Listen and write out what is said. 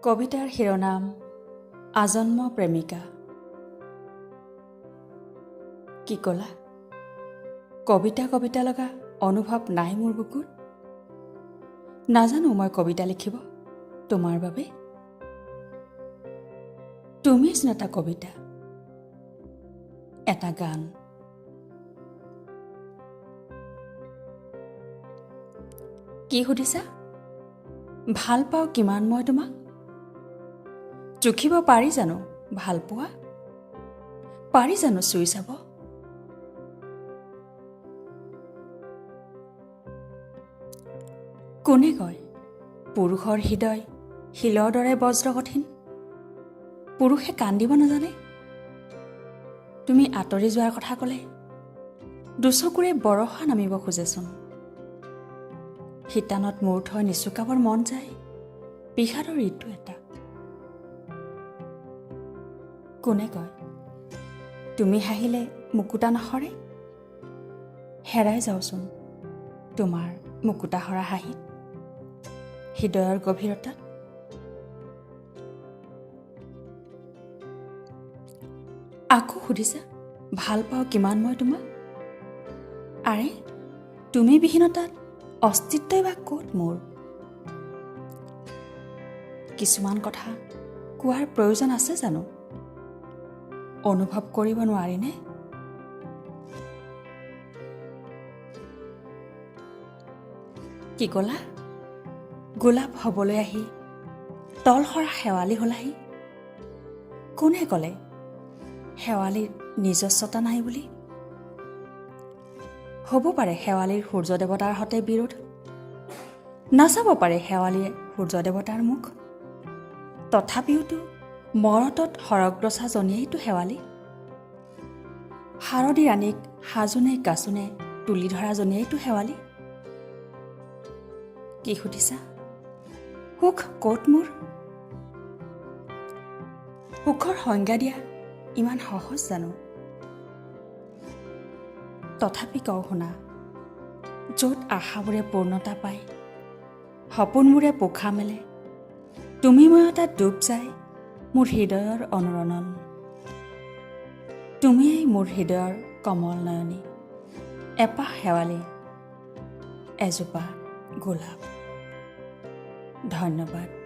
কবিতাৰ শিৰোনাম আজন্ম প্ৰেমিকা। কি ক'লা? কবিতা কবিতা লগা অনুভৱ নাই মোৰ বুকুত। নাজানো মই কবিতা লিখিব তোমাৰ বাবে। তুমি যেন এটা কবিতা, এটা গান। কি সুধিছা? ভাল পাওঁ কিমান মই তোমাক? জুখিব পাৰি জানো ভাল পোৱা? পাৰি জানো চুই চাব? কোনে কয় পুৰুষৰ হৃদয় শিলৰ দৰে বজ্ৰ কঠিন? পুৰুষে কান্দিব নাজানে? তুমি আঁতৰি যোৱাৰ কথা ক'লে দুচকুৰে বৰষা নামিব খোজেচোন। শীতানত মূৰ থৈ নিচুকাবৰ মন যায় বিষাদৰ ঋতু এটা। কোনে কয় তুমি হাঁহিলে মুকুতা নসৰে? হেৰাই যাওঁচোন তোমাৰ মুকুতা সৰা হাঁহিত, হৃদয়ৰ গভীৰতাত। আকৌ সুধিছা ভাল পাওঁ কিমান মই তোমাক? আৰে তুমি বিহীনতাত অস্তিত্বই বা ক'ত মোৰ? কিছুমান কথা কোৱাৰ প্ৰয়োজন আছে জানো? অনুভৱ কৰিব নোৱাৰিনে? কি ক'লা? গোলাপ হ'বলৈ আহি তল সৰা শেৱালি হ'লাহি। কোনে ক'লে শেৱালিৰ নিজস্বতা নাই বুলি? হ'ব পাৰে শেৱালিৰ সূৰ্য দেৱতাৰ সতে বিৰোধ, নাচাব পাৰে শেৱালিয়ে সূৰ্য দেৱতাৰ মুখ। তথাপিওতো মৰতত সৰগ্ৰছা জনীয়েইতো শেৱালি। শাৰদী ৰাণীক সাজোনে কাচোনে তুলি ধৰা জনীয়েইতো শেৱালি। কি সুধিছা সুখ ক'ত মোৰ? সুখৰ সংজ্ঞা দিয়া ইমান সহজ জানো? তথাপি কওঁ শুনা, য'ত আশাবোৰে পূৰ্ণতা পায়, সপোনবোৰে পোখা মেলে, তুমি মই তাত ডুব যায় মোৰ হৃদয়ৰ অনুৰণন। তুমিয়েই মোৰ হৃদয়ৰ কমল নয়নী, এপাহ শেৱালি, এজোপা গোলাপ। ধন্যবাদ।